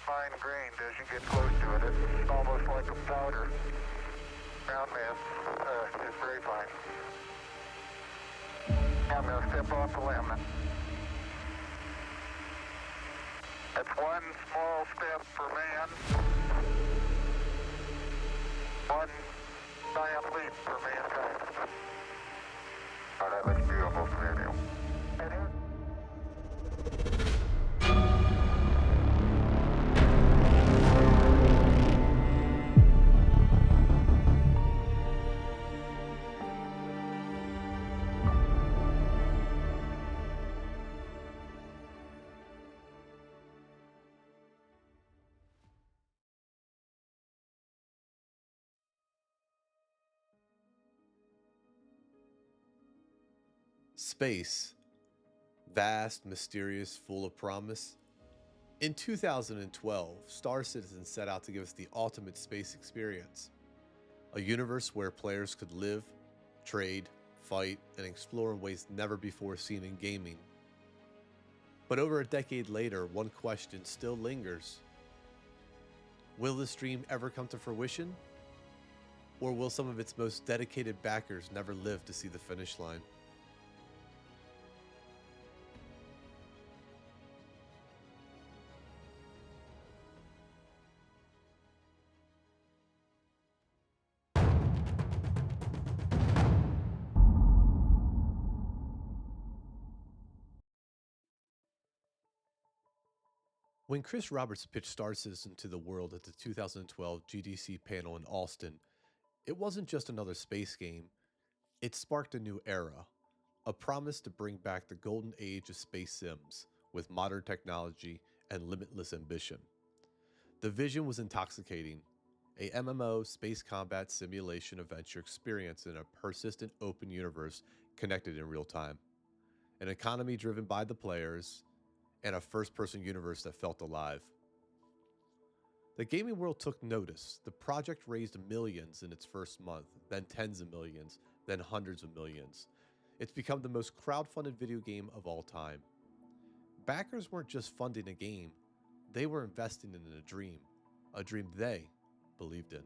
fine-grained as you get close to it. It's almost like a powder. Ground mass is very fine. I'm going to step off the limb. That's one small step for man, one giant leap for mankind. Oh, that looks beautiful from here, Neil. Space, vast, mysterious, full of promise. In 2012, Star Citizen set out to give us the ultimate space experience. A universe where players could live, trade, fight, and explore in ways never before seen in gaming. But over a decade later, one question still lingers. Will this dream ever come to fruition? Or will some of its most dedicated backers never live to see the finish line? When Chris Roberts pitched Star Citizen to the world at the 2012 GDC panel in Austin, it wasn't just another space game, it sparked a new era, a promise to bring back the golden age of space sims with modern technology and limitless ambition. The vision was intoxicating, a MMO space combat simulation adventure experience in a persistent open universe connected in real time, an economy driven by the players, and a first-person universe that felt alive. The gaming world took notice. The project raised millions in its first month, then tens of millions, then hundreds of millions. It's become the most crowdfunded video game of all time. Backers weren't just funding a game, they were investing in a dream they believed in.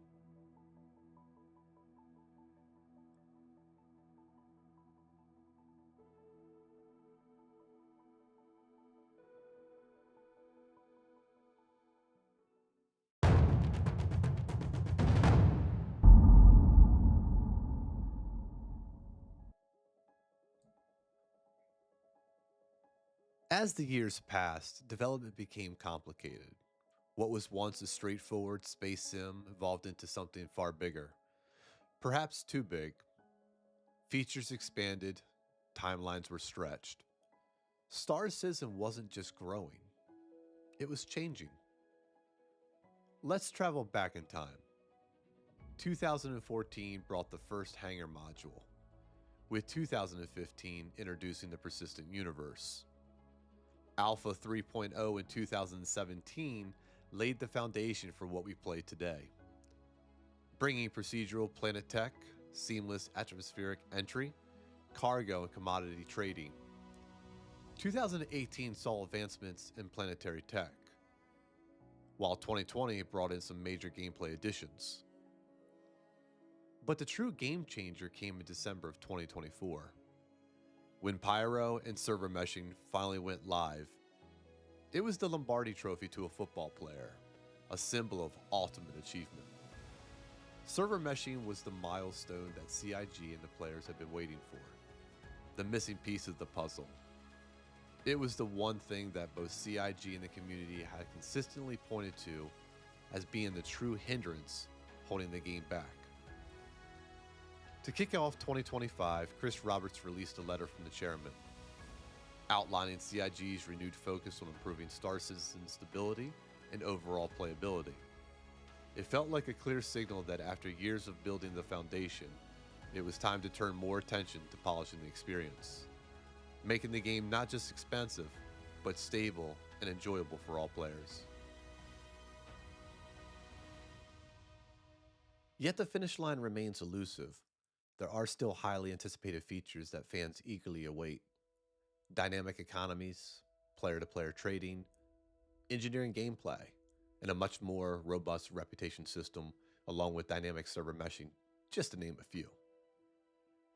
As the years passed, development became complicated. What was once a straightforward space sim evolved into something far bigger. Perhaps too big. Features expanded, timelines were stretched. Star Citizen wasn't just growing, it was changing. Let's travel back in time. 2014 brought the first hangar module, with 2015 introducing the persistent universe. Alpha 3.0 in 2017 laid the foundation for what we play today, bringing procedural planet tech, seamless atmospheric entry, cargo and commodity trading. 2018 saw advancements in planetary tech, while 2020 brought in some major gameplay additions. But the true game changer came in December of 2024, when Pyro and server meshing finally went live. It was the Lombardi Trophy to a football player, a symbol of ultimate achievement. Server meshing was the milestone that CIG and the players had been waiting for, the missing piece of the puzzle. It was the one thing that both CIG and the community had consistently pointed to as being the true hindrance holding the game back. To kick off 2025, Chris Roberts released a letter from the chairman, outlining CIG's renewed focus on improving Star Citizen's stability and overall playability. It felt like a clear signal that after years of building the foundation, it was time to turn more attention to polishing the experience, making the game not just expansive, but stable and enjoyable for all players. Yet the finish line remains elusive. There are still highly anticipated features that fans eagerly await. Dynamic economies, player-to-player trading, engineering gameplay, and a much more robust reputation system along with dynamic server meshing, just to name a few.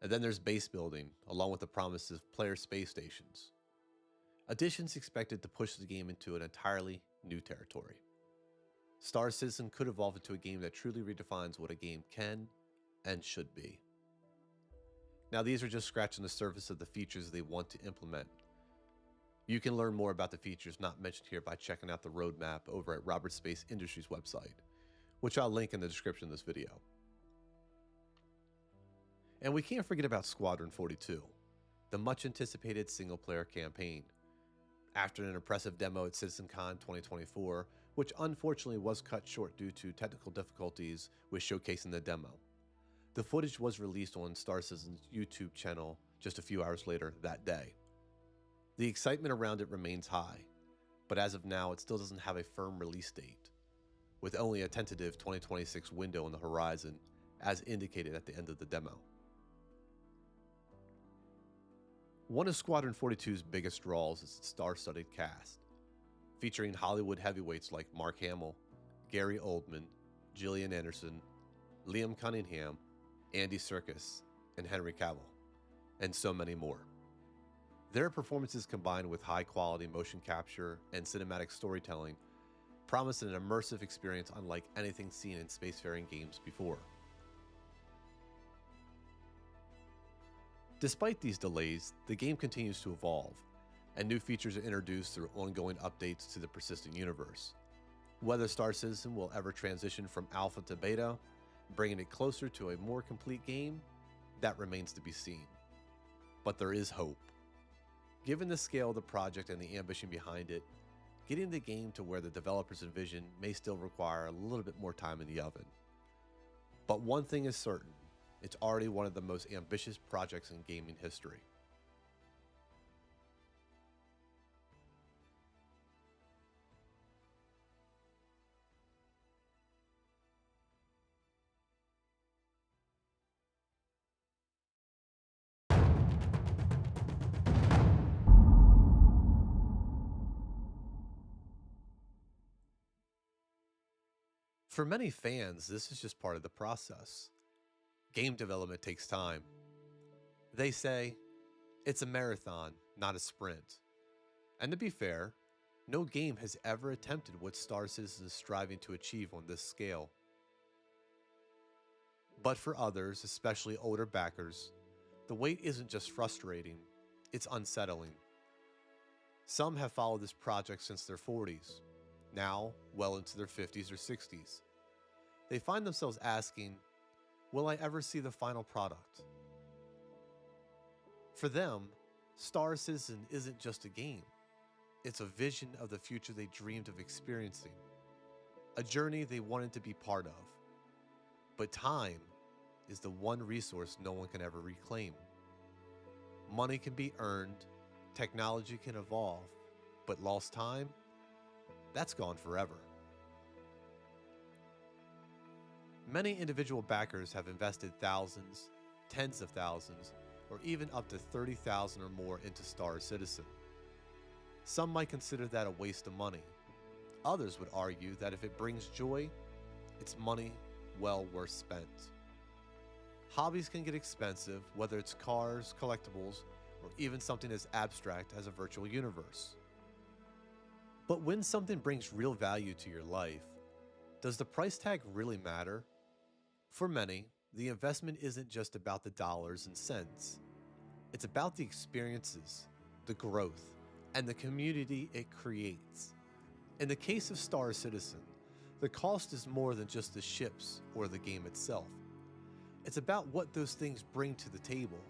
And then there's base building, along with the promise of player space stations. Additions expected to push the game into an entirely new territory. Star Citizen could evolve into a game that truly redefines what a game can and should be. Now, these are just scratching the surface of the features they want to implement. You can learn more about the features not mentioned here by checking out the roadmap over at Robert Space Industries website, which I'll link in the description of this video. And we can't forget about Squadron 42, the much anticipated single-player campaign. After an impressive demo at CitizenCon 2024, which unfortunately was cut short due to technical difficulties with showcasing the demo, the footage was released on Star Citizen's YouTube channel just a few hours later that day. The excitement around it remains high, but as of now it still doesn't have a firm release date, with only a tentative 2026 window on the horizon as indicated at the end of the demo. One of Squadron 42's biggest draws is its star-studded cast, featuring Hollywood heavyweights like Mark Hamill, Gary Oldman, Gillian Anderson, Liam Cunningham, Andy Serkis, and Henry Cavill, and so many more. Their performances combined with high-quality motion capture and cinematic storytelling promise an immersive experience unlike anything seen in spacefaring games before. Despite these delays, the game continues to evolve, and new features are introduced through ongoing updates to the persistent universe. Whether Star Citizen will ever transition from alpha to beta, bringing it closer to a more complete game, that remains to be seen. But there is hope. Given the scale of the project and the ambition behind it, getting the game to where the developers envision may still require a little bit more time in the oven. But one thing is certain, it's already one of the most ambitious projects in gaming history. For many fans, this is just part of the process. Game development takes time. They say, it's a marathon, not a sprint. And to be fair, no game has ever attempted what Star Citizen is striving to achieve on this scale. But for others, especially older backers, the wait isn't just frustrating, it's unsettling. Some have followed this project since their 40s, now well into their 50s or 60s. They find themselves asking, will I ever see the final product? For them, Star Citizen isn't just a game. It's a vision of the future they dreamed of experiencing, a journey they wanted to be part of. But time is the one resource no one can ever reclaim. Money can be earned, technology can evolve, but lost time, that's gone forever. Many individual backers have invested thousands, tens of thousands, or even up to 30,000 or more into Star Citizen. Some might consider that a waste of money. Others would argue that if it brings joy, it's money well worth spent. Hobbies can get expensive, whether it's cars, collectibles, or even something as abstract as a virtual universe. But when something brings real value to your life, does the price tag really matter? For many, the investment isn't just about the dollars and cents. It's about the experiences, the growth, and the community it creates. In the case of Star Citizen, the cost is more than just the ships or the game itself. It's about what those things bring to the table.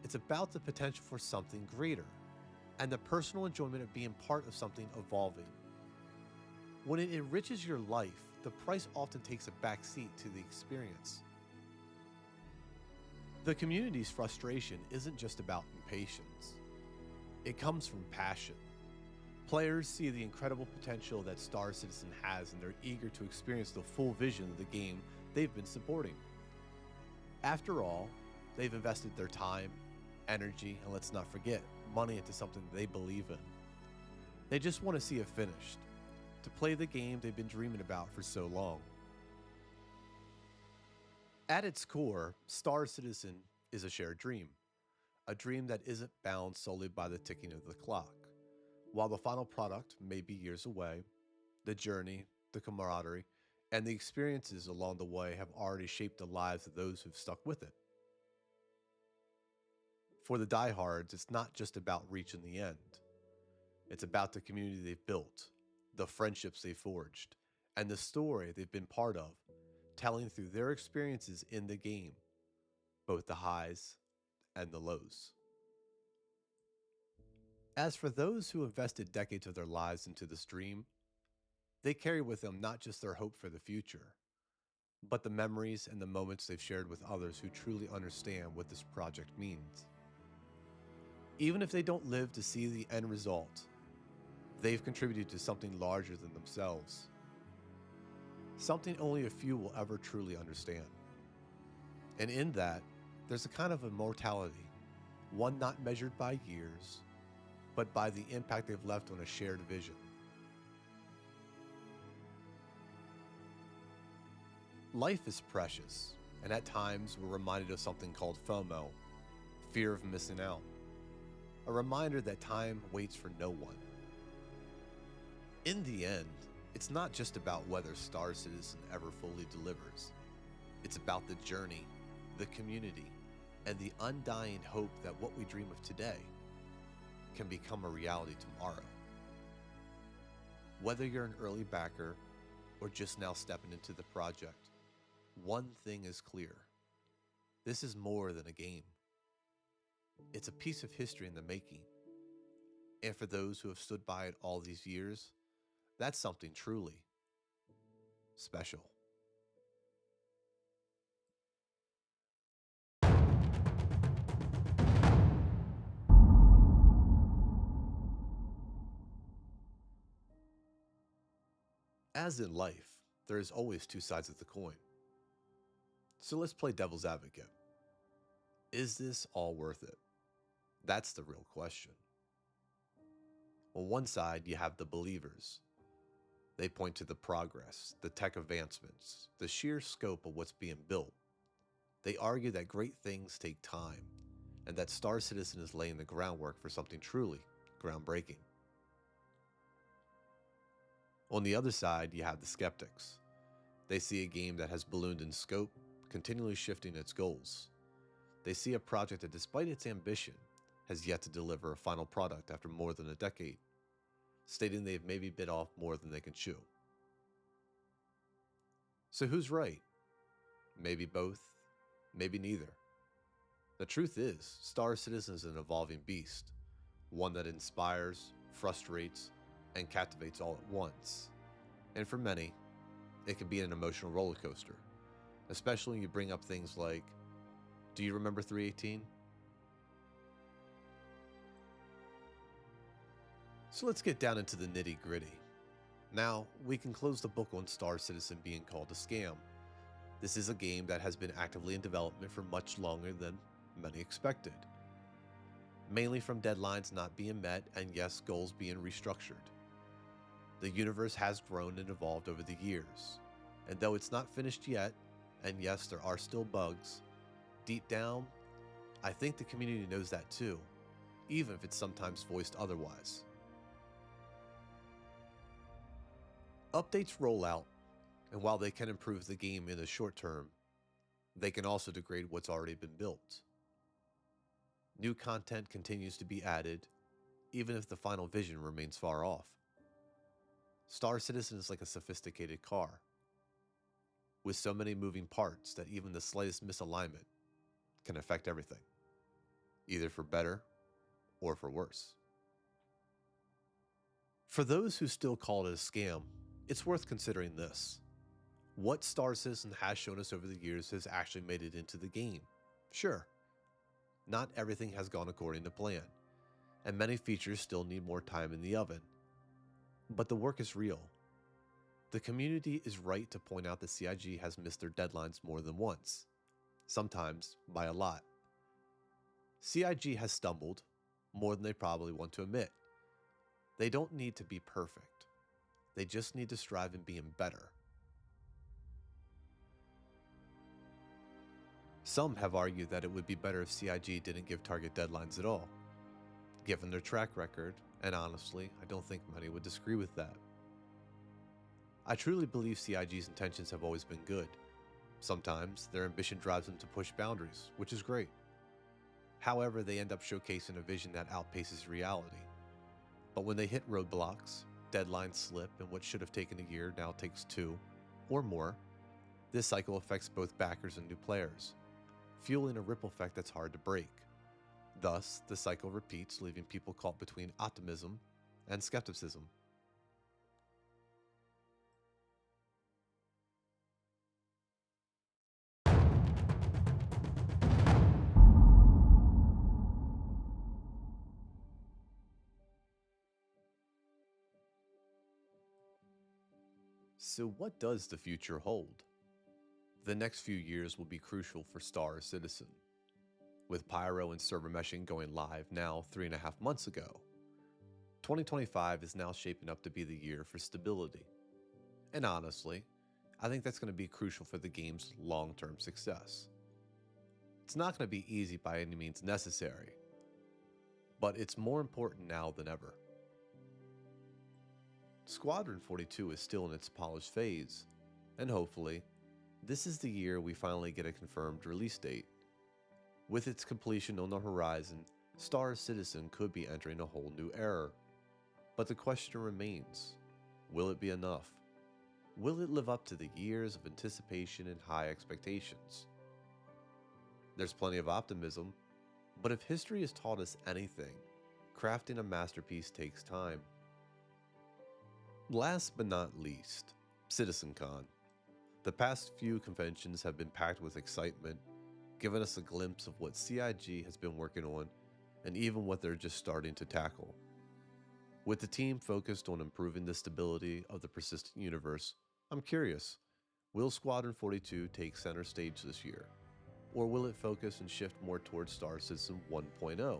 It's about the potential for something greater, and the personal enjoyment of being part of something evolving. When it enriches your life, the price often takes a back seat to the experience. The community's frustration isn't just about impatience. It comes from passion. Players see the incredible potential that Star Citizen has and they're eager to experience the full vision of the game they've been supporting. After all, they've invested their time, energy, and let's not forget, money into something they believe in. They just want to see it finished, to play the game they've been dreaming about for so long. At its core, Star Citizen is a shared dream, a dream that isn't bound solely by the ticking of the clock. While the final product may be years away, the journey, the camaraderie, and the experiences along the way have already shaped the lives of those who've stuck with it. For the diehards, it's not just about reaching the end. It's about the community they've built, the friendships they've forged, and the story they've been part of, telling through their experiences in the game, both the highs and the lows. As for those who invested decades of their lives into this dream, they carry with them not just their hope for the future, but the memories and the moments they've shared with others who truly understand what this project means. Even if they don't live to see the end result, they've contributed to something larger than themselves, something only a few will ever truly understand. And in that, there's a kind of immortality, one not measured by years, but by the impact they've left on a shared vision. Life is precious, and at times we're reminded of something called FOMO, fear of missing out, a reminder that time waits for no one. In the end, it's not just about whether Star Citizen ever fully delivers. It's about the journey, the community, and the undying hope that what we dream of today can become a reality tomorrow. Whether you're an early backer or just now stepping into the project, one thing is clear. This is more than a game. It's a piece of history in the making. And for those who have stood by it all these years, that's something truly special. As in life, there is always two sides of the coin. So let's play devil's advocate. Is this all worth it? That's the real question. On one side, you have the believers. They point to the progress, the tech advancements, the sheer scope of what's being built. They argue that great things take time, and that Star Citizen is laying the groundwork for something truly groundbreaking. On the other side, you have the skeptics. They see a game that has ballooned in scope, continually shifting its goals. They see a project that, despite its ambition, has yet to deliver a final product after more than a decade, stating they've maybe bit off more than they can chew. So who's right? Maybe both, maybe neither. The truth is, Star Citizen is an evolving beast, one that inspires, frustrates, and captivates all at once. And for many, it can be an emotional roller coaster, especially when you bring up things like, do you remember 318? So let's get down into the nitty gritty. Now, we can close the book on Star Citizen being called a scam. This is a game that has been actively in development for much longer than many expected. Mainly from deadlines not being met and yes, goals being restructured. The universe has grown and evolved over the years, and though it's not finished yet, and yes, there are still bugs, deep down, I think the community knows that too, even if it's sometimes voiced otherwise. Updates roll out, and while they can improve the game in the short term, they can also degrade what's already been built. New content continues to be added, even if the final vision remains far off. Star Citizen is like a sophisticated car, with so many moving parts that even the slightest misalignment can affect everything, either for better or for worse. For those who still call it a scam, it's worth considering this. What Star Citizen has shown us over the years has actually made it into the game. Sure, not everything has gone according to plan, and many features still need more time in the oven. But the work is real. The community is right to point out that CIG has missed their deadlines more than once, sometimes by a lot. CIG has stumbled more than they probably want to admit. They don't need to be perfect. They just need to strive in being better. Some have argued that it would be better if CIG didn't give target deadlines at all, given their track record, and honestly, I don't think many would disagree with that. I truly believe CIG's intentions have always been good. Sometimes their ambition drives them to push boundaries, which is great. However, they end up showcasing a vision that outpaces reality. But when they hit roadblocks, deadlines slip, and what should have taken a year now takes 2 or more, this cycle affects both backers and new players, fueling a ripple effect that's hard to break. Thus, the cycle repeats, leaving people caught between optimism and skepticism. So what does the future hold? The next few years will be crucial for Star Citizen. With Pyro and server meshing going live now 3.5 months ago, 2025 is now shaping up to be the year for stability. And honestly, I think that's going to be crucial for the game's long-term success. It's not going to be easy by any means necessary, but it's more important now than ever. Squadron 42 is still in its polished phase, and hopefully, this is the year we finally get a confirmed release date. With its completion on the horizon, Star Citizen could be entering a whole new era. But the question remains, will it be enough? Will it live up to the years of anticipation and high expectations? There's plenty of optimism, but if history has taught us anything, crafting a masterpiece takes time. Last but not least, CitizenCon. The past few conventions have been packed with excitement, giving us a glimpse of what CIG has been working on and even what they're just starting to tackle. With the team focused on improving the stability of the persistent universe, I'm curious, will Squadron 42 take center stage this year? Or will it focus and shift more towards Star Citizen 1.0?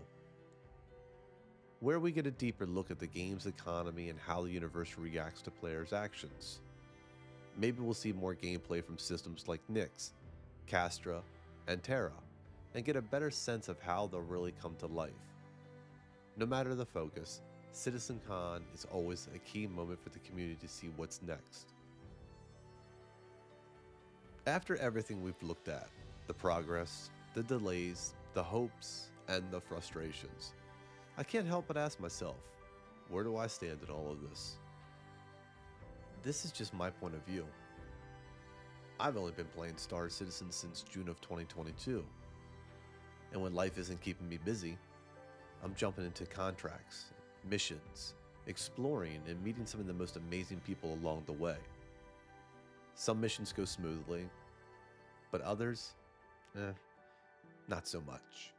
Where we get a deeper look at the game's economy and how the universe reacts to players' actions. Maybe we'll see more gameplay from systems like Nyx, Castra, and Terra, and get a better sense of how they'll really come to life. No matter the focus, CitizenCon is always a key moment for the community to see what's next. After everything we've looked at, the progress, the delays, the hopes, and the frustrations, I can't help but ask myself, where do I stand in all of this? This is just my point of view. I've only been playing Star Citizen since June of 2022, and when life isn't keeping me busy, I'm jumping into contracts, missions, exploring, and meeting some of the most amazing people along the way. Some missions go smoothly, but others, not so much.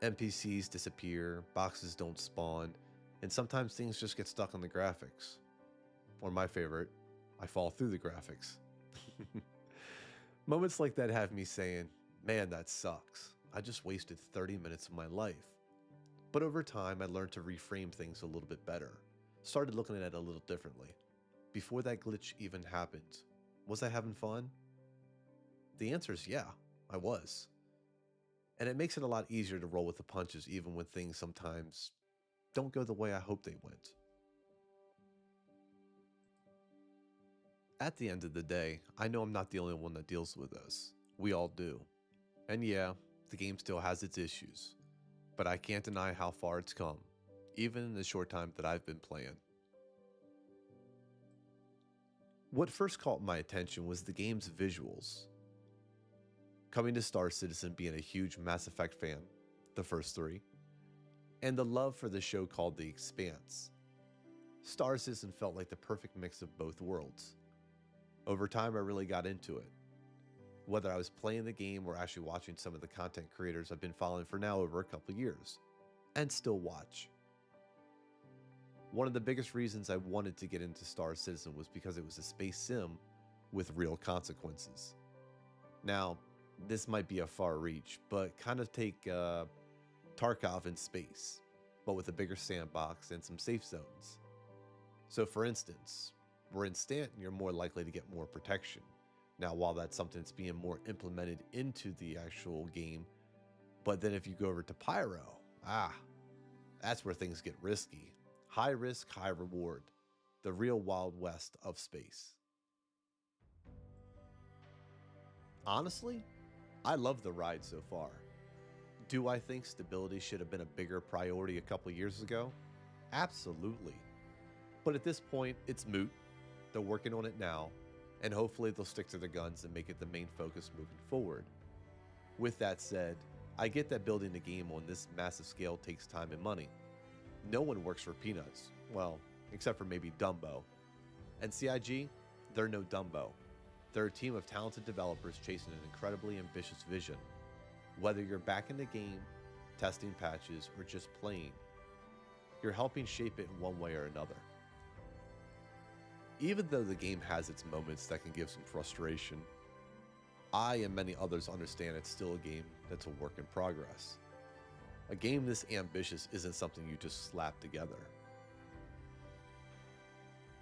NPCs disappear, boxes don't spawn, and sometimes things just get stuck on the graphics. Or my favorite, I fall through the graphics. Moments like that have me saying, man, that sucks. I just wasted 30 minutes of my life. But over time, I learned to reframe things a little bit better. Started looking at it a little differently. Before that glitch even happened, was I having fun? The answer is yeah, I was. And it makes it a lot easier to roll with the punches even when things sometimes don't go the way I hope they went. At the end of the day, I know I'm not the only one that deals with this. We all do. And yeah, the game still has its issues, but I can't deny how far it's come, even in the short time that I've been playing. What first caught my attention was the game's visuals. Coming to Star Citizen being a huge Mass Effect fan, the first 3, and the love for the show called The Expanse, Star Citizen felt like the perfect mix of both worlds. Over time, I really got into it. Whether I was playing the game or actually watching some of the content creators I've been following for now over a couple years, and still watch. One of the biggest reasons I wanted to get into Star Citizen was because it was a space sim with real consequences. Now, this might be a far reach, but kind of take Tarkov in space, but with a bigger sandbox and some safe zones. So for instance, where in Stanton, you're more likely to get more protection. Now, while that's something that's being more implemented into the actual game, but then if you go over to Pyro, that's where things get risky. High risk, high reward. The real Wild West of space. Honestly, I love the ride so far. Do I think stability should have been a bigger priority a couple years ago? Absolutely. But at this point, it's moot. They're working on it now, and hopefully they'll stick to their guns and make it the main focus moving forward. With that said, I get that building a game on this massive scale takes time and money. No one works for peanuts. Well, except for maybe Dumbo. And CIG, they're no Dumbo. They're a team of talented developers chasing an incredibly ambitious vision. Whether you're back in the game, testing patches, or just playing, you're helping shape it in one way or another. Even though the game has its moments that can give some frustration, I and many others understand it's still a game that's a work in progress. A game this ambitious isn't something you just slap together.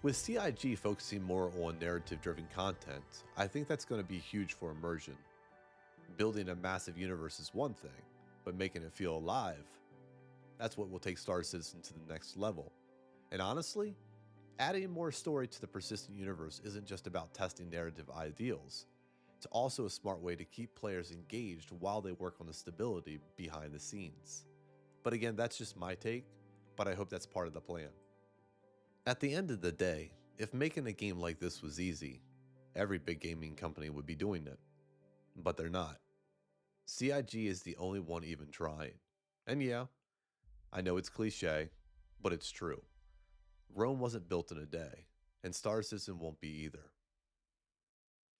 With CIG focusing more on narrative-driven content, I think that's going to be huge for immersion. Building a massive universe is one thing, but making it feel alive, that's what will take Star Citizen to the next level. And honestly, adding more story to the persistent universe isn't just about testing narrative ideals. It's also a smart way to keep players engaged while they work on the stability behind the scenes. But again, that's just my take, but I hope that's part of the plan. At the end of the day, if making a game like this was easy, every big gaming company would be doing it. But they're not. CIG is the only one even trying. And yeah, I know it's cliche, but it's true. Rome wasn't built in a day, and Star Citizen won't be either.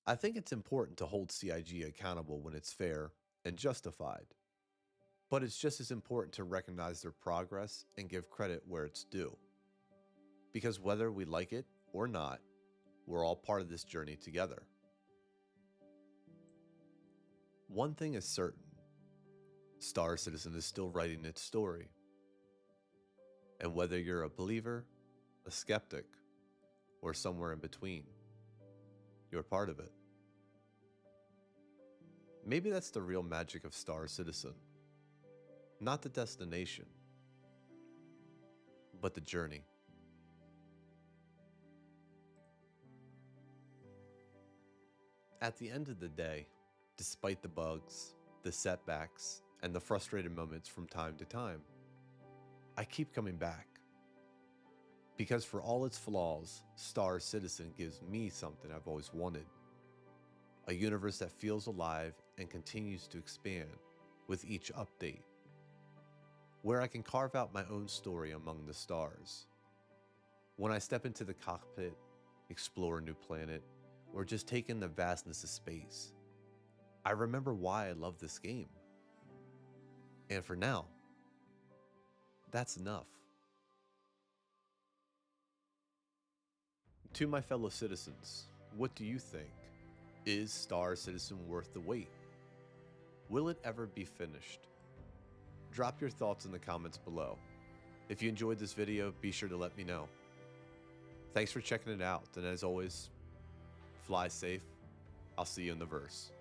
I think it's important to hold CIG accountable when it's fair and justified. But it's just as important to recognize their progress and give credit where it's due. Because whether we like it or not, we're all part of this journey together. One thing is certain, Star Citizen is still writing its story. And whether you're a believer, a skeptic, or somewhere in between, you're part of it. Maybe that's the real magic of Star Citizen. Not the destination, but the journey. At the end of the day, despite the bugs, the setbacks, and the frustrated moments from time to time, I keep coming back. Because for all its flaws, Star Citizen gives me something I've always wanted. A universe that feels alive and continues to expand with each update. Where I can carve out my own story among the stars. When I step into the cockpit, explore a new planet, or just take in the vastness of space, I remember why I love this game. And for now, that's enough. To my fellow citizens, what do you think? Is Star Citizen worth the wait? Will it ever be finished? Drop your thoughts in the comments below. If you enjoyed this video, be sure to let me know. Thanks for checking it out, and as always, fly safe. I'll see you in the verse.